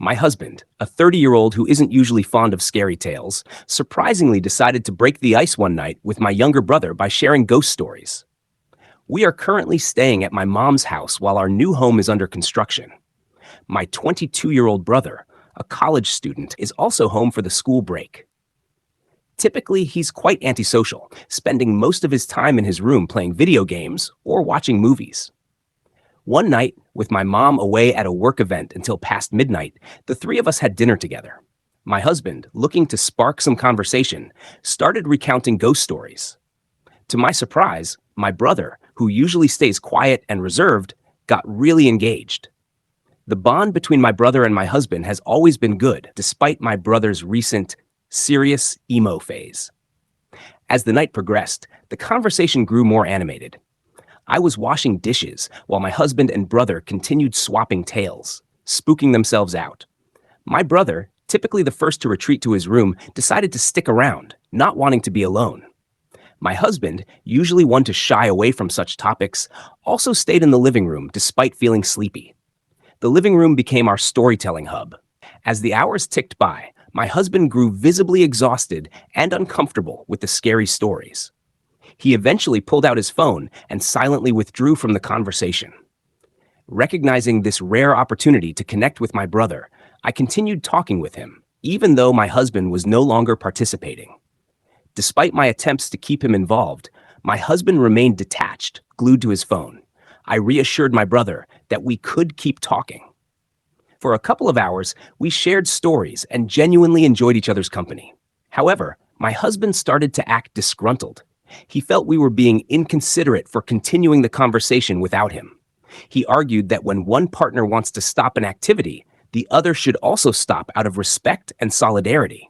My husband, a 30-year-old who isn't usually fond of scary tales, surprisingly decided to break the ice one night with my younger brother by sharing ghost stories. We are currently staying at my mom's house while our new home is under construction. My 22-year-old brother, a college student, is also home for the school break. Typically, he's quite antisocial, spending most of his time in his room playing video games or watching movies. One night, with my mom away at a work event until past midnight, the three of us had dinner together. My husband, looking to spark some conversation, started recounting ghost stories. To my surprise, my brother, who usually stays quiet and reserved, got really engaged. The bond between my brother and my husband has always been good, despite my brother's recent, serious emo phase. As the night progressed, the conversation grew more animated. I was washing dishes while my husband and brother continued swapping tales, spooking themselves out. My brother, typically the first to retreat to his room, decided to stick around, not wanting to be alone. My husband, usually one to shy away from such topics, also stayed in the living room despite feeling sleepy. The living room became our storytelling hub. As the hours ticked by, my husband grew visibly exhausted and uncomfortable with the scary stories. He eventually pulled out his phone and silently withdrew from the conversation. Recognizing this rare opportunity to connect with my brother, I continued talking with him, even though my husband was no longer participating. Despite my attempts to keep him involved, my husband remained detached, glued to his phone. I reassured my brother that we could keep talking. For a couple of hours, we shared stories and genuinely enjoyed each other's company. However, my husband started to act disgruntled. He felt we were being inconsiderate for continuing the conversation without him. He argued that when one partner wants to stop an activity, the other should also stop out of respect and solidarity.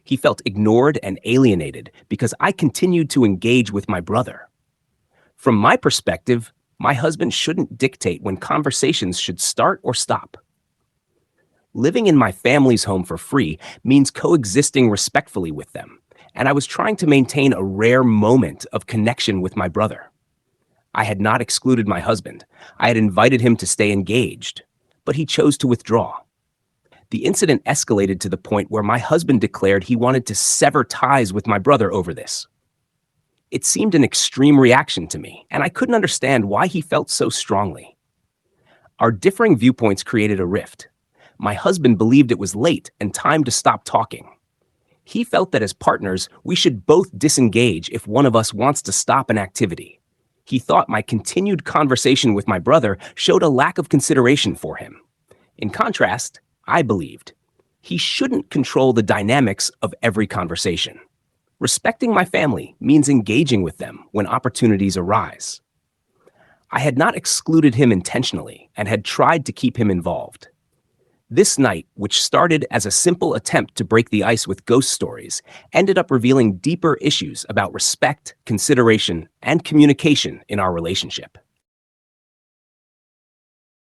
He felt ignored and alienated because I continued to engage with my brother. From my perspective, my husband shouldn't dictate when conversations should start or stop. Living in my family's home for free means coexisting respectfully with them, and I was trying to maintain a rare moment of connection with my brother. I had not excluded my husband. I had invited him to stay engaged, but he chose to withdraw. The incident escalated to the point where my husband declared he wanted to sever ties with my brother over this. It seemed an extreme reaction to me, and I couldn't understand why he felt so strongly. Our differing viewpoints created a rift. My husband believed it was late and time to stop talking. He felt that as partners, we should both disengage if one of us wants to stop an activity. He thought my continued conversation with my brother showed a lack of consideration for him. In contrast, I believed he shouldn't control the dynamics of every conversation. Respecting my family means engaging with them when opportunities arise. I had not excluded him intentionally and had tried to keep him involved. This night, which started as a simple attempt to break the ice with ghost stories, ended up revealing deeper issues about respect, consideration, and communication in our relationship.